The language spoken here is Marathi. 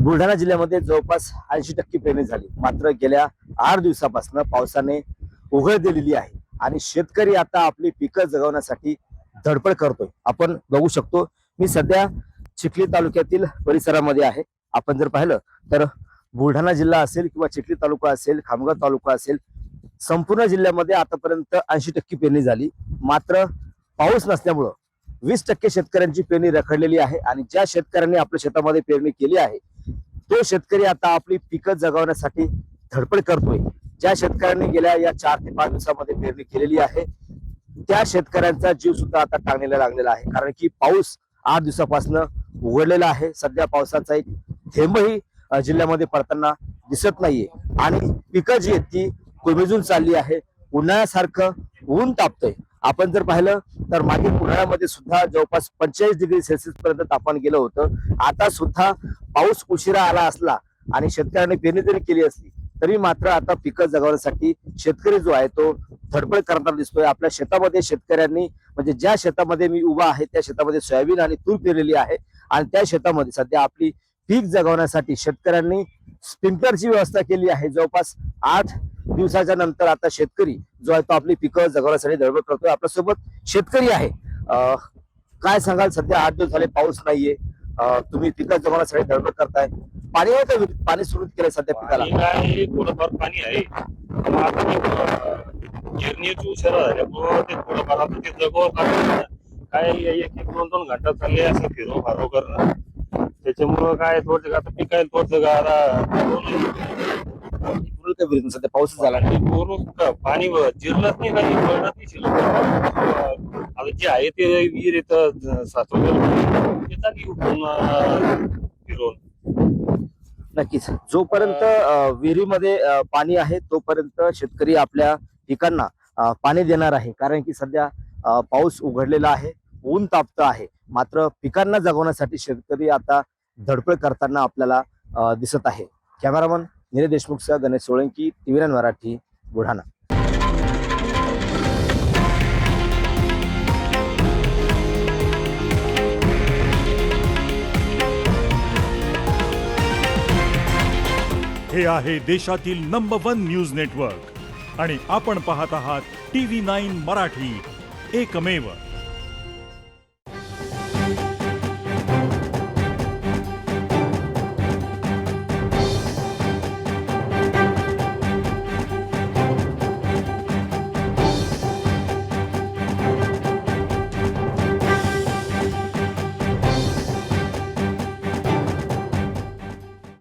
बुलढाणा जिल्ह्यामध्ये जवळपास 80% पेरणी झाली, मात्र गेल्या 8 दिवसापासून पावसाने उघड दिलेली आहे आणि शेतकरी आता आपली पिकं जगवण्यासाठी धडपड करतोय. आपण बघू शकतो, मी सध्या चिखली तालुक्यातील परिसरामध्ये आहे. आपण जर पाहिलं तर बुलढाणा जिल्हा असेल किंवा चिखली तालुका असेल, खामगाव तालुका असेल, संपूर्ण जिल्ह्यामध्ये आतापर्यंत 80% पेरणी झाली. मात्र पाऊस नसल्यामुळं 20% शेतकऱ्यांची पेरणी रखडलेली आहे आणि ज्या शेतकऱ्यांनी आपल्या शेतामध्ये पेरणी केली आहे तो शेतकरी आता आपली पिकं जगवण्यासाठी धडपड करतोय. ज्या शेतकऱ्यांनी गेल्या या 4 ते 5 दिवसामध्ये पेरणी केलेली आहे त्या शेतकऱ्यांचा जीव सुद्धा आता टांगणीला लागलेला आहे, कारण की पाऊस 8 दिवसापासून उघडलेला आहे. सध्या पावसाचा एक थेंबही जिल्ह्यामध्ये पडताना दिसत नाहीये आणि पिकं जी आहेत ती कोमेजून चालली आहे. उन्हाळ्यासारखं ऊन तापतंय. आपण जर पाहिलं तर मागील उन्हाळ्यामध्ये सुद्धा जवळपास 45 डिग्री सेल्सिअस पर्यंत तापमान गेलं होतं. आता सुद्धा पाऊस उशिरा आला असला आणि शेतकऱ्यांनी पेरणी जरी केली असली तरी मात्र आता पिकं जगवण्यासाठी शेतकरी जो आहे तो धडपड करताना दिसतोय. आपल्या शेतामध्ये शेतकऱ्यांनी म्हणजे ज्या शेतामध्ये मी उभा आहे त्या शेतामध्ये सोयाबीन आणि तूर पेरलेली आहे आणि त्या शेतामध्ये सध्या आपली पीक जगवण्यासाठी शेतकऱ्यांनी स्प्रिंकलरची व्यवस्था केली आहे. जवळपास 8 दिवसाच्या नंतर आता शेतकरी जो आहे तो आपली पिकं जगवण्यासाठी धडपड करतोय. आपल्यासोबत शेतकरी आहे. काय सांगाल, सध्या 8 दिवस झाले पाऊस नाहीये, तुम्ही पिकं जगवण्यासाठी धडपड करताय. पाणी आहे का? पाणी सुरू केलंय सध्या पिकाला? थोडंफार पाणी आहे. गिरणीची उशिरा झाल्यामुळं ते थोडंफार आता ते जगवत काय 1-2 घंटा चालले असं फिरो फारो करणं. त्याच्यामुळं काय थोडं आता पिकायला थोडं सध्या पाऊस झाला पाणी जिरलंच नाही, काही पडत नाही शिल्लक. आता जे आहे ते विहीर येतं साचवलं फिरवून. नक्कीच. जोपर्यंत विहिरीमध्ये पाणी आहे तोपर्यंत शेतकरी आपल्या पिकांना पाणी देणार आहे, कारण की सध्या पाऊस उघडलेला आहे, ऊन तापतं आहे. मात्र पिकांना जगवण्यासाठी शेतकरी आता धडपड करताना आपल्याला दिसत आहे. कॅमेरामन निलेश देशमुखसह गणेश सोळंकी, TV9 मराठी, बुलढाणा. हे आहे देशातील नंबर 1 न्यूज नेटवर्क आणि आपण पाहत आहात TV9 मराठी, एकमेव.